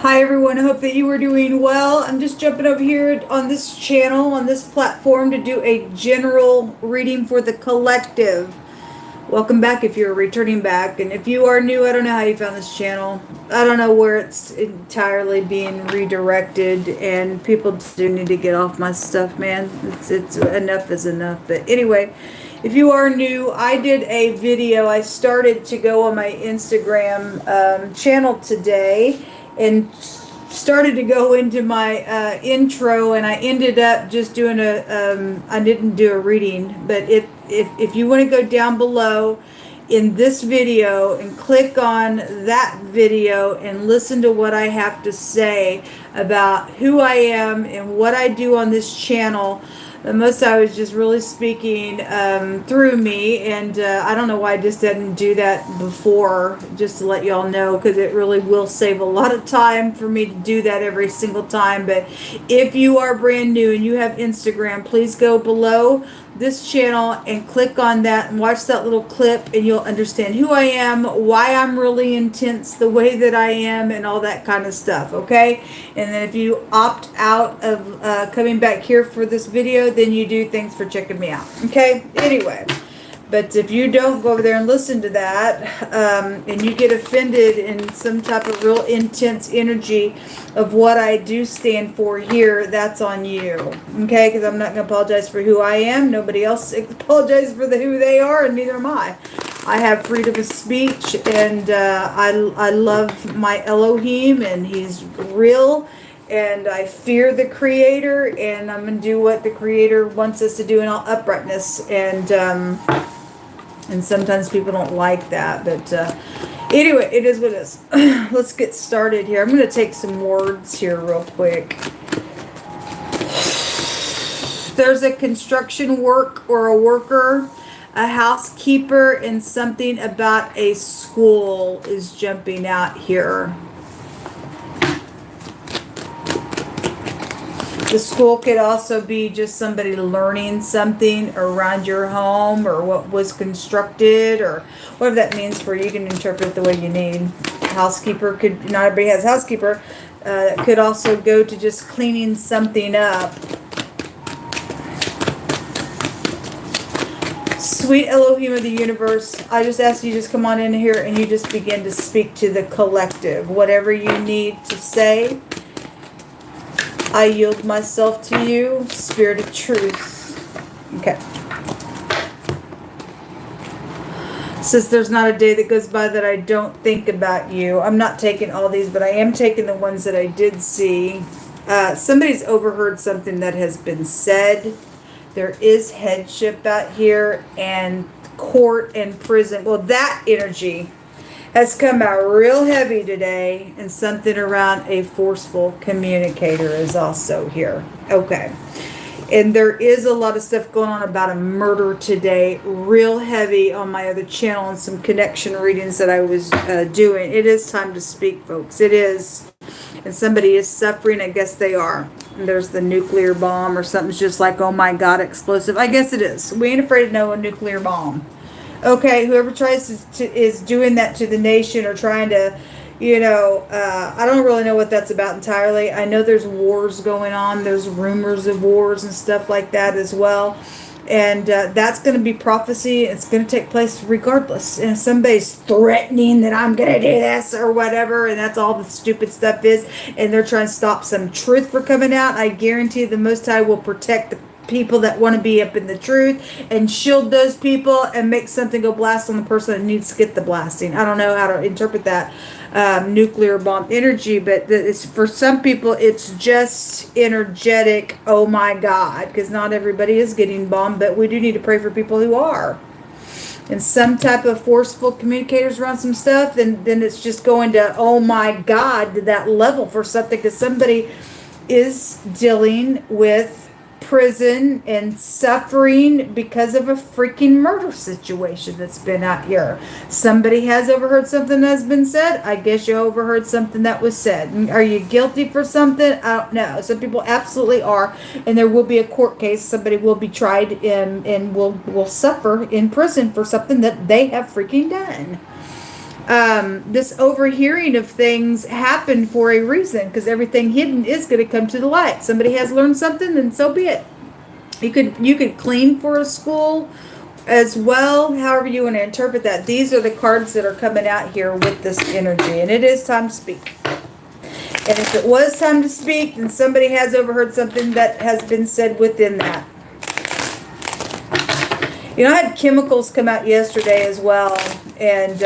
Hi everyone, I hope that you are doing well. I'm just jumping over here on this channel, on this platform, to do a general reading for the collective. Welcome back if you're returning back, and if you are new, I don't know how you found this channel. I don't know where it's entirely being redirected, and people do need to get off my stuff, man. It's enough is enough. But anyway, if you are new, I did a video. I started to go on my Instagram channel today and started to go into my intro, and I ended up just doing I didn't do a reading, but if you want to go down below in this video and click on that video and listen to what I have to say about who I am and what I do on this channel. Most I was just really speaking through me, and I don't know why I just didn't do that before, just to let y'all know, because it really will save a lot of time for me to do that every single time. But if you are brand new and you have Instagram, please go below this channel and click on that and watch that little clip, and you'll understand who I am, why I'm really intense the way that I am, and all that kind of stuff. Okay, and then if you opt out of coming back here for this video, then you do. Thanks for checking me out. Okay, anyway, but if you don't go over there and listen to that, and you get offended in some type of real intense energy of what I do stand for here, that's on you. Okay, because I'm not going to apologize for who I am. Nobody else apologizes for who they are, and neither am I. I have freedom of speech, and I love my Elohim, and he's real. And I fear the Creator, and I'm going to do what the Creator wants us to do in all uprightness. And sometimes people don't like that. But anyway, it is what it is. Let's get started here. I'm going to take some words here real quick. There's a construction work or a worker, a housekeeper, and something about a school is jumping out here. The school could also be just somebody learning something around your home, or what was constructed, or whatever that means for you. You can interpret it the way you need. Housekeeper could, not everybody has housekeeper. Could also go to just cleaning something up. Sweet Elohim of the universe, I just ask you just come on in here and you just begin to speak to the collective. Whatever you need to say, I yield myself to you, Spirit of Truth. Okay. It says there's not a day that goes by that I don't think about you. I'm not taking all these, but I am taking the ones that I did see. Somebody's overheard something that has been said. There is headship out here, and court and prison. Well, that energy has come out real heavy today, and something around a forceful communicator is also here. Okay. And there is a lot of stuff going on about a murder today, real heavy on my other channel, and some connection readings that I was doing. It is time to speak, folks. It is. And somebody is suffering. I guess they are. And there's the nuclear bomb or something's just like, oh my God, explosive. I guess it is. We ain't afraid of no nuclear bomb. Okay, whoever tries to is doing that to the nation, or trying to, I don't really know what that's about entirely. I know there's wars going on. There's rumors of wars and stuff like that as well. And that's going to be prophecy. It's going to take place regardless. And if somebody's threatening that I'm going to do this or whatever, and that's all the stupid stuff is, and they're trying to stop some truth from coming out, I guarantee the Most High will protect the people that want to be up in the truth and shield those people and make something go blast on the person that needs to get the blasting. I don't know how to interpret that nuclear bomb energy, but it's, for some people it's just energetic. Oh my God, because not everybody is getting bombed, but we do need to pray for people who are. And some type of forceful communicators around some stuff, then it's just going to, oh my God, to that level for something, because somebody is dealing with prison and suffering because of a freaking murder situation that's been out here. Somebody has overheard something that's been said. I guess you overheard something that was said. Are you guilty for something? I don't know. Some people absolutely are, and there will be a court case. Somebody will be tried and will suffer in prison for something that they have freaking done. This overhearing of things happened for a reason, because everything hidden is going to come to the light. Somebody has learned something, then so be it. You could clean for a school as well, however you want to interpret that. These are the cards that are coming out here with this energy, and it is time to speak. And if it was time to speak, then somebody has overheard something that has been said within that. You know, I had chemicals come out yesterday as well, and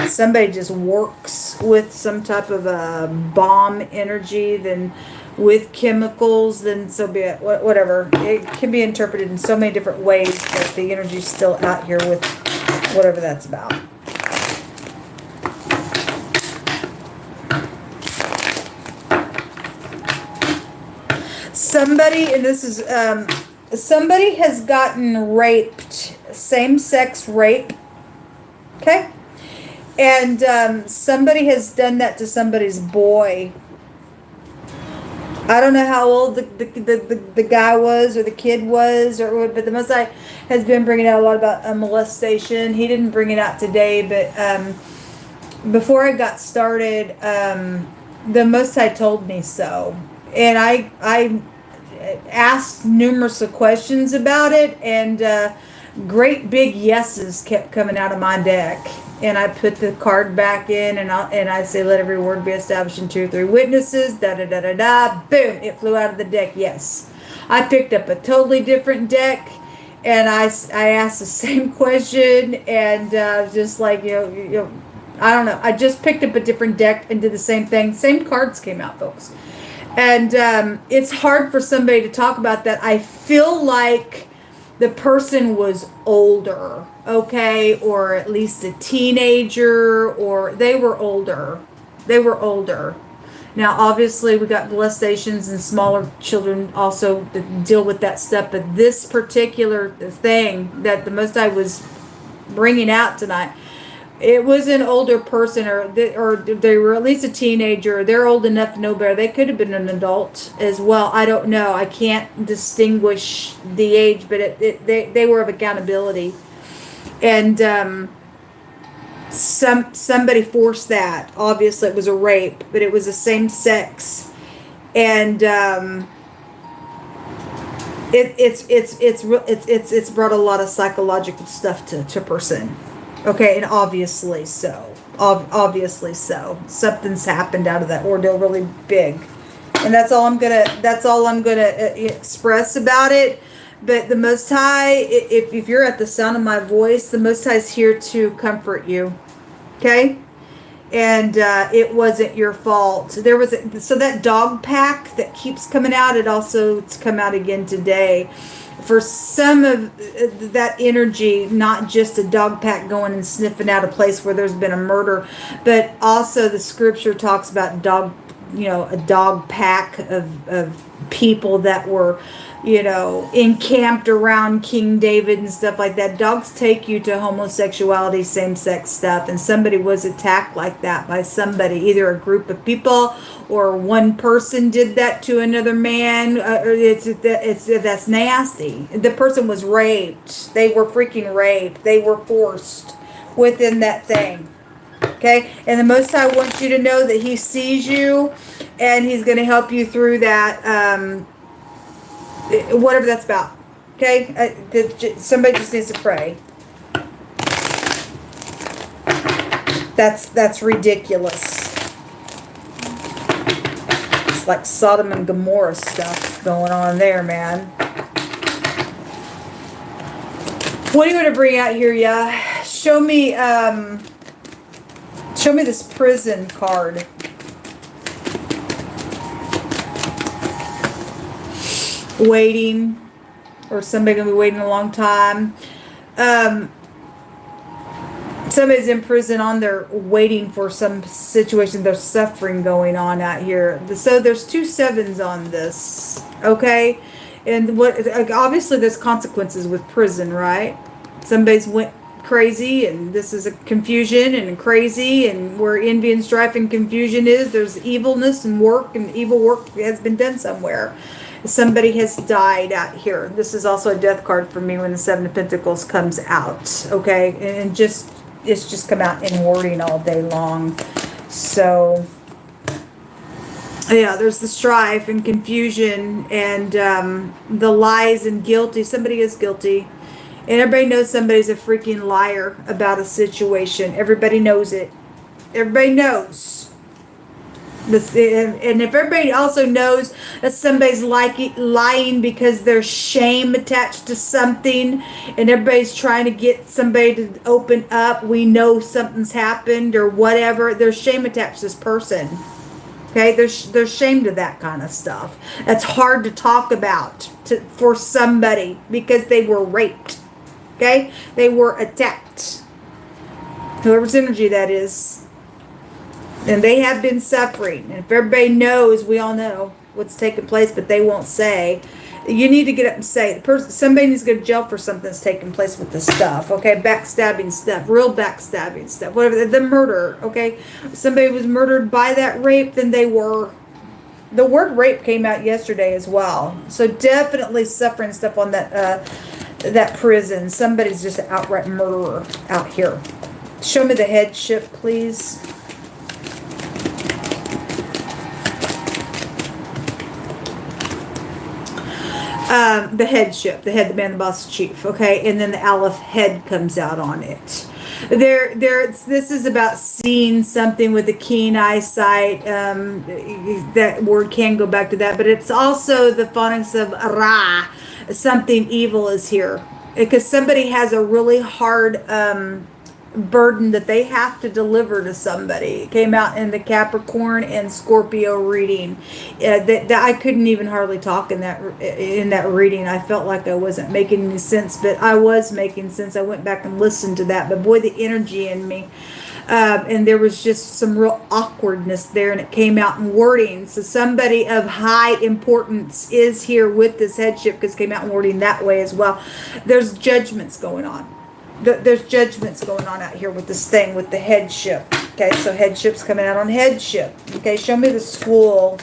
somebody just works with some type of a bomb energy, then with chemicals, then so be it. Whatever. It can be interpreted in so many different ways, but the energy's still out here with whatever that's about. Somebody, and this is, somebody has gotten raped, same-sex rape, okay? And somebody has done that to somebody's boy. I don't know how old the guy was or the kid was, but the Most High has been bringing out a lot about molestation. He didn't bring it out today, but before I got started, the Most High told me so. And I asked numerous of questions about it, and great big yeses kept coming out of my deck. And I put the card back in, and I say, let every word be established in 2 or 3 witnesses, da-da-da-da-da, boom, it flew out of the deck, yes. I picked up a totally different deck, and I asked the same question, and just like, you know, I don't know, I just picked up a different deck and did the same thing. Same cards came out, folks. And it's hard for somebody to talk about that. I feel like the person was older, okay, or at least a teenager, or they were older. They were older. Now, obviously, we got molestations and smaller children also that deal with that stuff, but this particular thing that the Most High was bringing out tonight, it was an older person, or they were at least a teenager. They're old enough to know better. They could have been an adult as well. I don't know. I can't distinguish the age, but they were of accountability. And somebody forced that. Obviously, it was a rape, but it was the same sex, and it's brought a lot of psychological stuff to a person. Okay, and obviously so. Obviously so. Something's happened out of that ordeal really big. And that's all I'm gonna express about it. But the Most High, if you're at the sound of my voice, the Most High is here to comfort you. Okay? And it wasn't your fault. There was so that dog pack that keeps coming out, it's come out again today. For some of that energy, not just a dog pack going and sniffing out a place where there's been a murder, but also the scripture talks about a dog pack of people that were, encamped around King David and stuff like that. Dogs take you to homosexuality, same-sex stuff, and somebody was attacked like that by somebody, either a group of people or one person did that to another man. That's nasty. The person was raped. They were freaking raped. They were forced within that thing. Okay? And the Most High wants you to know that He sees you, and He's going to help you through that, whatever that's about. Okay? Somebody just needs to pray. That's ridiculous. It's like Sodom and Gomorrah stuff going on there, man. What do you want to bring out here, yeah? Show me this prison card. Waiting, or somebody gonna be waiting a long time. Somebody's in prison on there waiting for some situation. There's suffering going on out here. So there's 2 7s on this, okay? And obviously there's consequences with prison, right? Somebody's went crazy, and this is a confusion and crazy, and where envy and strife and confusion is, there's evilness and work, and evil work has been done somewhere. Somebody has died out here. This is also a death card for me when the 7 of Pentacles comes out, okay? And just it's just come out in wording all day long. So, yeah, there's the strife and confusion and the lies and guilty. Somebody is guilty. And everybody knows somebody's a freaking liar about a situation. Everybody knows it. Everybody knows. And if everybody also knows that somebody's lying because there's shame attached to something, and everybody's trying to get somebody to open up, we know something's happened or whatever, there's shame attached to this person. Okay, there's shame to that kind of stuff. That's hard to talk about for somebody because they were raped. Okay, they were attacked. Whoever's energy that is. And they have been suffering. And if everybody knows, we all know what's taking place, but they won't say. You need to get up and say. Somebody needs to go to jail for something that's taking place with this stuff. Okay, backstabbing stuff, real backstabbing stuff, whatever. The murder. Okay, if somebody was murdered by that rape, then they were. The word rape came out yesterday as well. So definitely suffering stuff on that prison. Somebody's just an outright murderer out here. Show me the headship, please. The headship, the man, the boss, chief, okay, and then the Aleph head comes out on it. This is about seeing something with a keen eyesight. That word can go back to that, but it's also the phonics of Ra. Something evil is here because somebody has a really hard burden that they have to deliver to somebody. It came out in the Capricorn and Scorpio reading. That I couldn't even hardly talk in that reading. I felt like I wasn't making any sense, but I was making sense. I went back and listened to that, but boy, the energy in me. And there was just some real awkwardness there, and it came out in wording. So somebody of high importance is here with this headship because it came out in wording that way as well. There's judgments going on. There's judgments going on out here with this thing, with the headship. Okay, so headship's coming out on headship. Okay, show me the school.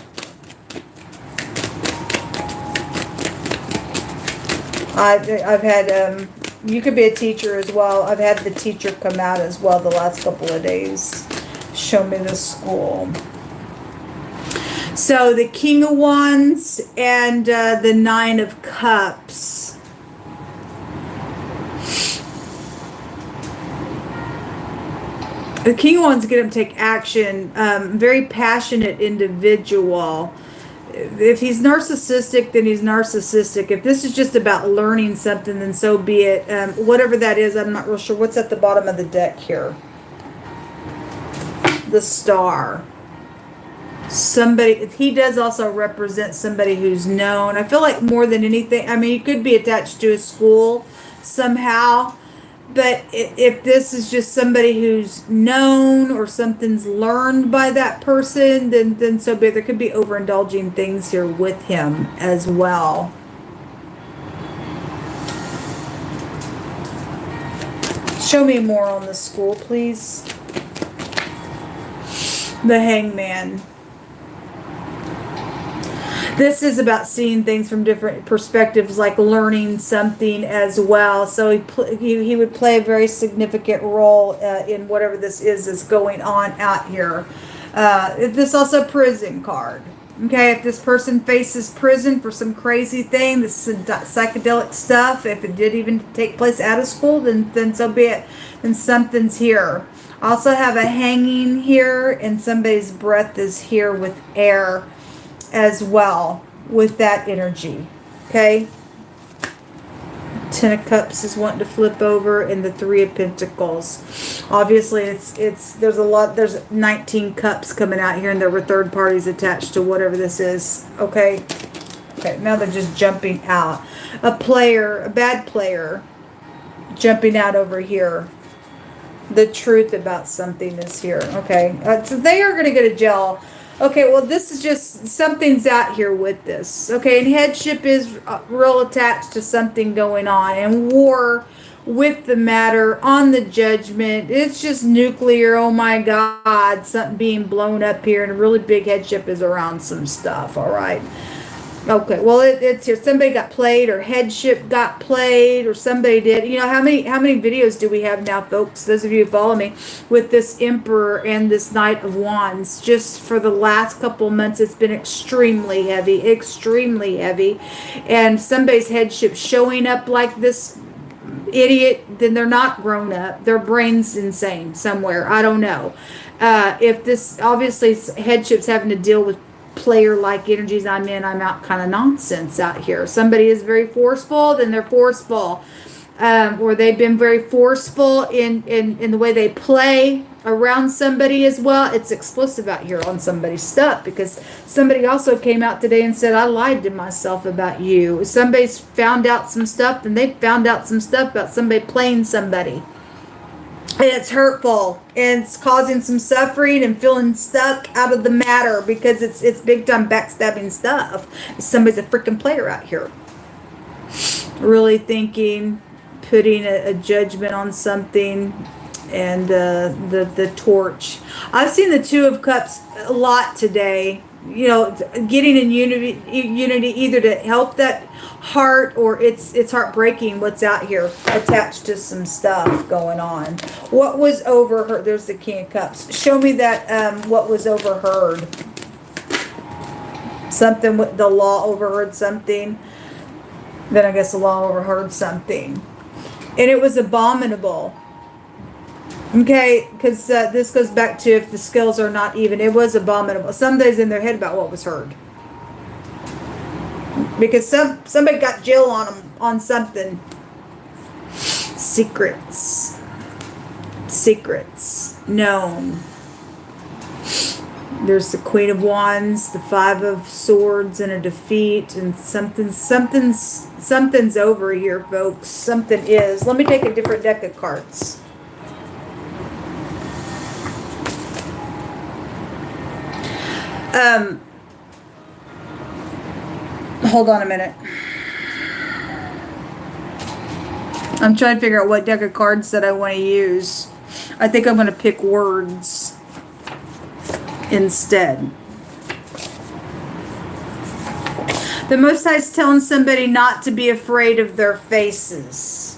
I've had, you could be a teacher as well. I've had the teacher come out as well the last couple of days. Show me the school. So the King of Wands and the Nine of Cups. The King of Wands get him to take action. Very passionate individual. If he's narcissistic, then he's narcissistic. If this is just about learning something, then so be it. Whatever that is, I'm not real sure. What's at the bottom of the deck here? The Star. Somebody, he does also represent somebody who's known. I feel like more than anything, I mean, he could be attached to a school somehow. But if this is just somebody who's known or something's learned by that person, then so be it. There could be overindulging things here with him as well. Show me more on the school, please. The Hangman. This is about seeing things from different perspectives, like learning something as well. So he would play a very significant role in whatever this is going on out here. This also prison card. Okay, if this person faces prison for some crazy thing, this is psychedelic stuff, if it did even take place out of school, then so be it. Then something's here. Also have a hanging here, and somebody's breath is here with air as well with that energy. Okay, Ten of Cups is wanting to flip over, and the Three of Pentacles. Obviously there's 19 cups coming out here, and there were third parties attached to whatever this is. Okay, now they're just jumping out. A bad player jumping out over here. The truth about something is here. Okay, so they are going to go to jail. Okay, well, this is just, something's out here with this. Okay, and headship is real attached to something going on. And war with the matter on the judgment. It's just nuclear. Oh, my God. Something being blown up here. And a really big headship is around some stuff. All right. Okay, well it's here. Somebody got played, or headship got played, or somebody did. You know how many videos do we have now, folks? Those of you who follow me, with this Emperor and this Knight of Wands. Just for the last couple months, it's been extremely heavy, and somebody's headship showing up like this idiot. Then they're not grown up. Their brain's insane somewhere. I don't know. If this obviously headship's having to deal with player-like energies, I'm in, I'm out kind of nonsense out here. Somebody is very forceful, then they're forceful. Or they've been very forceful in the way they play around somebody as well. It's explosive out here on somebody's stuff, because somebody also came out today and said, I lied to myself about you. Somebody's found out some stuff, and they found out some stuff about somebody playing somebody. And it's hurtful, and it's causing some suffering and feeling stuck out of the matter, because it's big time backstabbing stuff. Somebody's a freaking player out here. Really thinking, putting a judgment on something, and the torch. I've seen the Two of Cups a lot today. You know, getting in unity either to help that heart, or it's heartbreaking what's out here attached to some stuff going on. What was overheard? There's the King of Cups. Show me that what was overheard. Something with the law overheard something. Then I guess the law overheard something. And it was abominable. Okay, because this goes back to if the skills are not even. It was abominable. Somebody's in their head about what was heard. Because somebody got Jill on them on something. Secrets. Known. There's the Queen of Wands, the Five of Swords, and a defeat, and something's over here, folks. Something is. Let me take a different deck of cards. Hold on a minute. I'm trying to figure out what deck of cards that I want to use. I think I'm going to pick words instead. The Most High is telling somebody not to be afraid of their faces.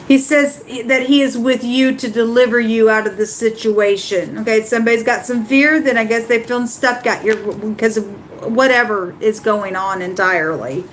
He says that he is with you to deliver you out of this situation. Okay, somebody's got some fear, then I guess they're feeling stuck out here because of whatever is going on entirely.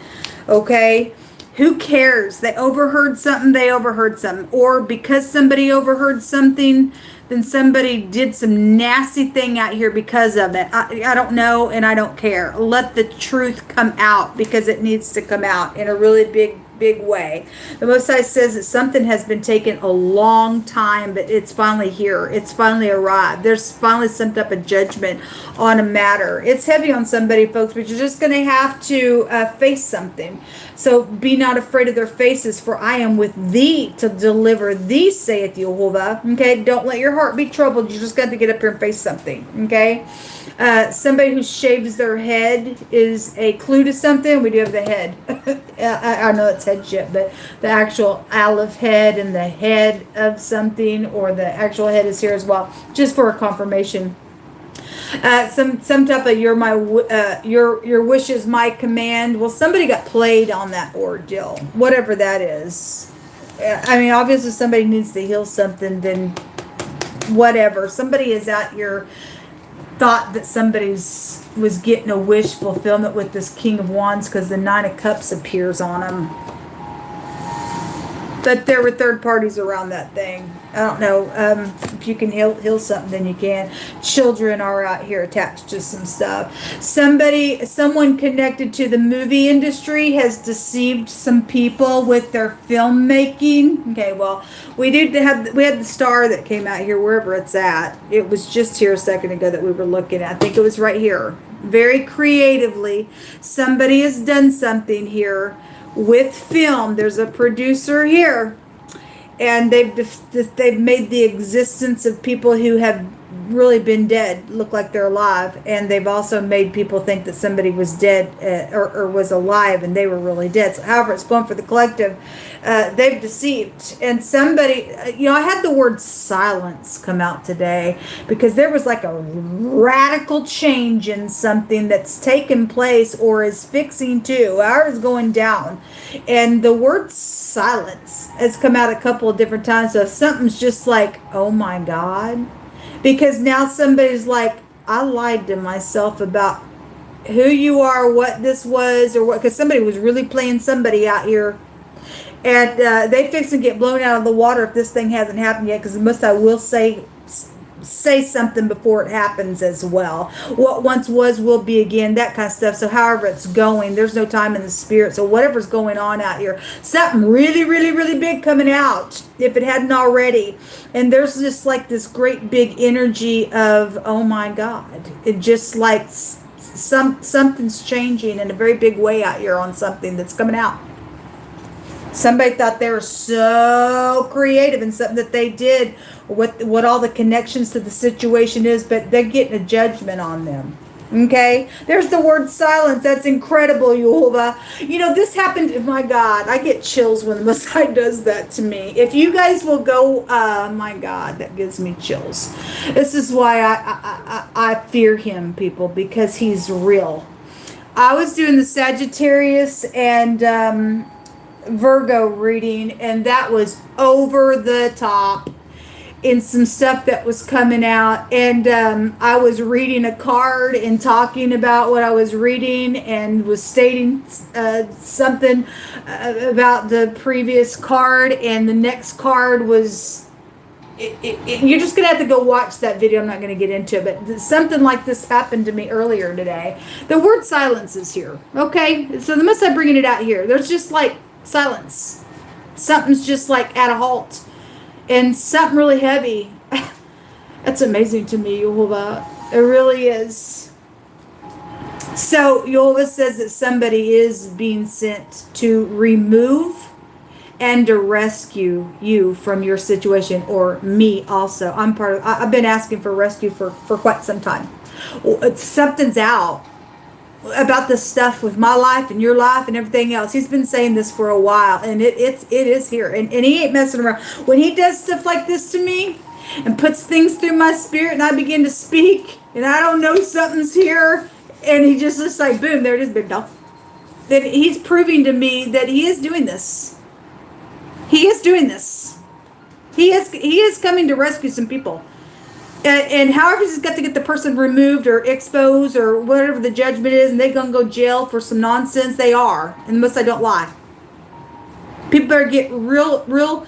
Okay? Who cares? They overheard something. Or because somebody overheard something, then somebody did some nasty thing out here because of it. I don't know, and I don't care. Let the truth come out, because it needs to come out in a really big way. The Most High says that something has been taking a long time, but it's finally here. It's finally arrived. There's finally some type of judgment on a matter. It's heavy on somebody, folks, but you're just going to have to face something. So be not afraid of their faces, for I am with thee to deliver thee, saith Jehovah. Okay, don't let your heart be troubled. You just got to get up here and face something. Okay. Somebody who shaves their head is a clue to something. We do have the head. I know it's headship, but the actual Aleph head and the head of something, or the actual head is here as well, just for a confirmation. Some type of your wish is my command. Well, somebody got played on that ordeal, whatever that is. I mean, obviously somebody needs to heal something. Then whatever. Somebody is out here. Thought that somebody's was getting a wish fulfillment with this King of Wands, because the Nine of Cups appears on him. But there were third parties around that thing. I don't know. If you can heal something, then you can. Children are out here attached to some stuff. Someone connected to the movie industry has deceived some people with their filmmaking. Okay, well, we had the star that came out here, wherever it's at. It was just here a second ago that we were looking at. I think it was right here. Very creatively, somebody has done something here with film. There's a producer here, and they've made the existence of people who have really been dead look like they're alive, and they've also made people think that somebody was dead or was alive and they were really dead. So however it's going for the collective, they've deceived. And somebody, I had the word silence come out today because there was like a radical change in something that's taken place or is fixing to, or is going down. And the word silence has come out a couple of different times. So if something's just like, oh my God, because now somebody's like, I lied to myself about who you are, what this was, or what, because somebody was really playing somebody out here. And they fix and get blown out of the water if this thing hasn't happened yet, because most I will say something before it happens as well. What once was will be again, that kind of stuff. So however it's going, there's no time in the spirit. So whatever's going on out here, something really, really, really big coming out, if it hadn't already. And there's just like this great big energy of, oh my God, it just like something's changing in a very big way out here on something that's coming out. Somebody thought they were so creative in something that they did, what all the connections to the situation is, but they're getting a judgment on them. Okay? There's the word silence. That's incredible, Yehovah. This happened, oh my God, I get chills when the Messiah does that to me. If you guys will go, my God, that gives me chills. This is why I fear him, people, because he's real. I was doing the Sagittarius and Virgo reading, and that was over the top in some stuff that was coming out. And I was reading a card and talking about what I was reading and was stating something about the previous card, and the next card was you're just gonna have to go watch that video. I'm not gonna get into it, but something like this happened to me earlier today. The word silence is here. Okay, so the must I bringing it out here. There's just like silence. Something's just like at a halt, and something really heavy. That's amazing to me, Yehovah. It really is. So Yehovah says that somebody is being sent to remove and to rescue you from your situation, or me also. I've been asking for rescue for quite some time. Something's out about this stuff with my life and your life and everything else. He's been saying this for a while, and it is here, and he ain't messing around. When he does stuff like this to me and puts things through my spirit and I begin to speak and I don't know something's here, and he just like boom, there it is, big dog. Then he's proving to me that he is doing this. He is doing this. He is coming to rescue some people. And however he's got to get the person removed or exposed or whatever the judgment is, and they're going to go jail for some nonsense, they are. And most I don't lie. People better get real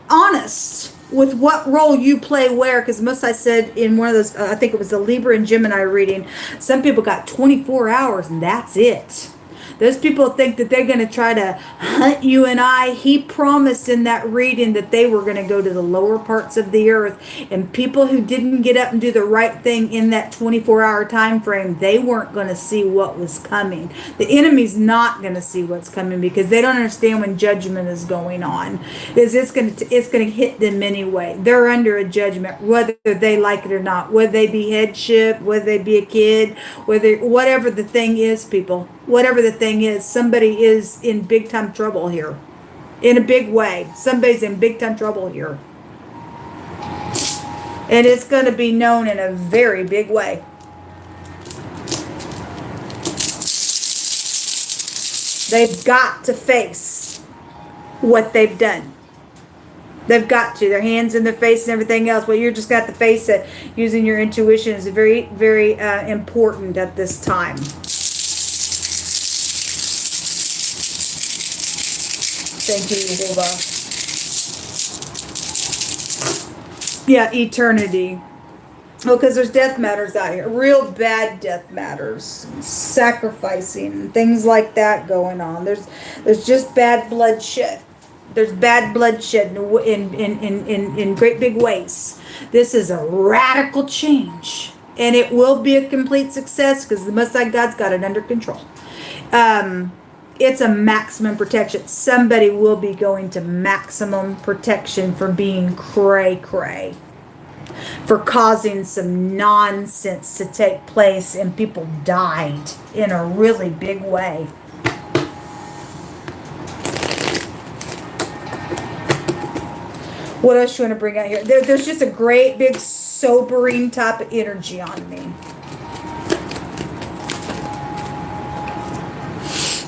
honest with what role you play where, because most I said in one of those, I think it was the Libra and Gemini reading, some people got 24 hours and that's it. Those people think that they're going to try to hunt you and I. He promised in that reading that they were going to go to the lower parts of the earth. And people who didn't get up and do the right thing in that 24-hour time frame, they weren't going to see what was coming. The enemy's not going to see what's coming because they don't understand when judgment is going on. It's going to hit them anyway. They're under a judgment, whether they like it or not. Whether they be headship, whether they be a kid, whatever the thing is, people. Whatever the thing is, somebody is in big time trouble here. In a big way. Somebody's in big time trouble here. And it's going to be known in a very big way. They've got to face what they've done. They've got to. Their hands in their face and everything else. Well, you're just got to face it. Using your intuition is very, very important at this time. Thank you, Yehovah. Yeah, eternity. Well, because there's death matters out here. Real bad death matters. Sacrificing. Things like that going on. There's just bad bloodshed. There's bad bloodshed in great big ways. This is a radical change. And it will be a complete success because the Most High God's got it under control. It's a maximum protection. Somebody will be going to maximum protection for being cray-cray. for causing some nonsense to take place, and people died in a really big way. What else you want to bring out here? There's just a great big sobering type of energy on me.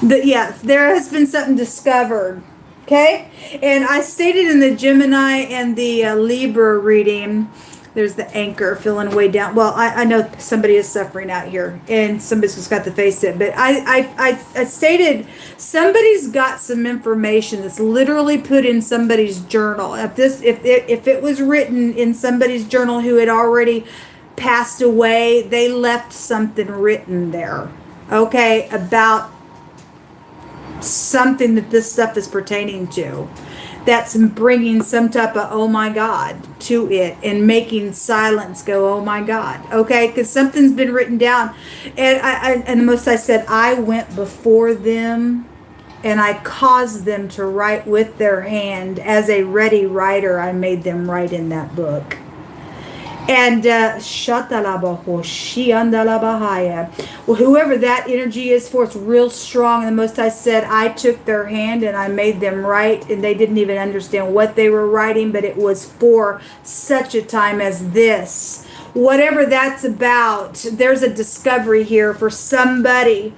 Yes, there has been something discovered. Okay? And I stated in the Gemini and the Libra reading, there's the anchor feeling way down. Well, I know somebody is suffering out here, and somebody's just got to face it. But I stated somebody's got some information that's literally put in somebody's journal. If it was written in somebody's journal who had already passed away, they left something written there. Okay, about something that this stuff is pertaining to, that's bringing some type of oh my God to it, and making silence go oh my God. Okay, because something's been written down, and the Most High said, I went before them and I caused them to write with their hand. As a ready writer, I made them write in that book. And whoever that energy is for, it's real strong. And the Most High said, I took their hand and I made them write, and they didn't even understand what they were writing, but it was for such a time as this. Whatever that's about, there's a discovery here for somebody.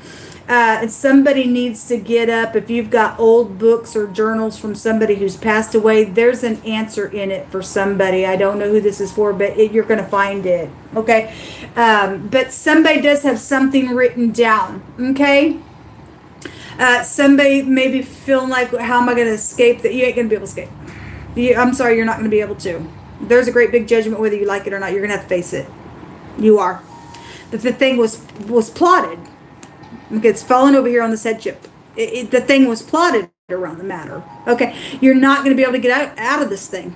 And somebody needs to get up. If you've got old books or journals from somebody who's passed away, there's an answer in it for somebody. I don't know who this is for, but you're going to find it. Okay. But somebody does have something written down. Okay. Somebody may be feeling like, how am I going to escape that? You ain't going to be able to escape. I'm sorry, you're not going to be able to. There's a great big judgment whether you like it or not. You're going to have to face it. You are. But the thing was plotted. Okay, it's falling over here on this head chip. The thing was plotted around the matter. Okay, you're not going to be able to get out of this thing.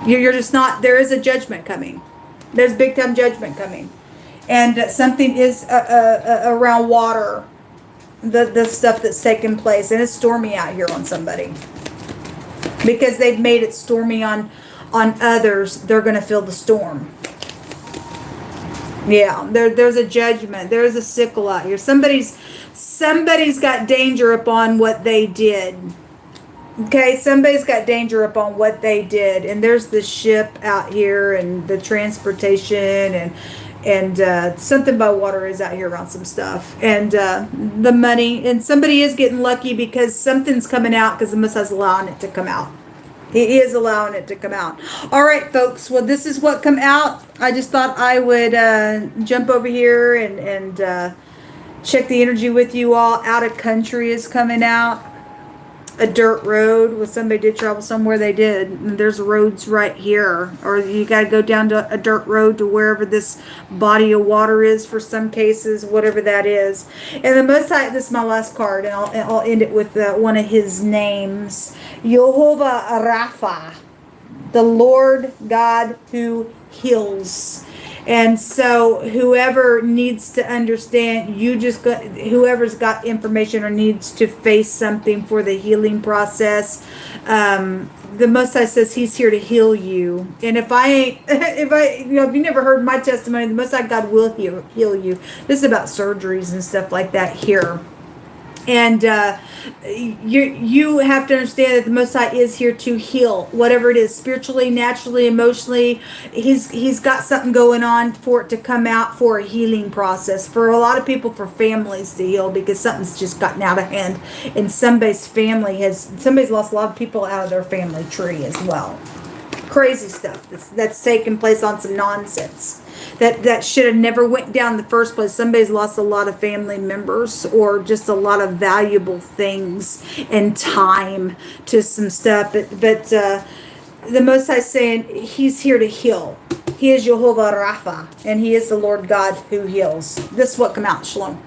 You're just not. There is a judgment coming. There's big time judgment coming, and something is around water. The stuff that's taking place, and it's stormy out here on somebody because they've made it stormy on others. They're going to feel the storm. Yeah, there's a judgment. There's a sickle out here. Somebody's got danger upon what they did. Okay, somebody's got danger upon what they did. And there's the ship out here and the transportation and something by water is out here around some stuff. And the money. And somebody is getting lucky because something's coming out because the Most High's allowing it to come out. He is allowing it to come out. All right, folks. Well, this is what come out. I just thought I would jump over here and check the energy with you all. Out of country is coming out. A dirt road. Well, somebody did travel somewhere. They did. And there's roads right here. Or you got to go down to a dirt road to wherever this body of water is for some cases, whatever that is. And the Most High, this is my last card, and I'll end it with one of his names. Jehovah Rapha, the Lord God who heals. And so whoever needs to understand, whoever's got information or needs to face something for the healing process, the Most High says he's here to heal you. And if you never heard my testimony, the Most High God will heal you. This is about surgeries and stuff like that here. And you have to understand that the Most High is here to heal whatever it is, spiritually, naturally, emotionally. He's got something going on for it to come out for a healing process. For a lot of people, for families to heal because something's just gotten out of hand, and somebody's lost a lot of people out of their family tree as well. Crazy stuff that's taking place on some nonsense. That should have never went down in the first place. Somebody's lost a lot of family members or just a lot of valuable things and time to some stuff. But the Most High is saying he's here to heal. He is Jehovah Rapha, and he is the Lord God who heals. This is what come out. Shalom.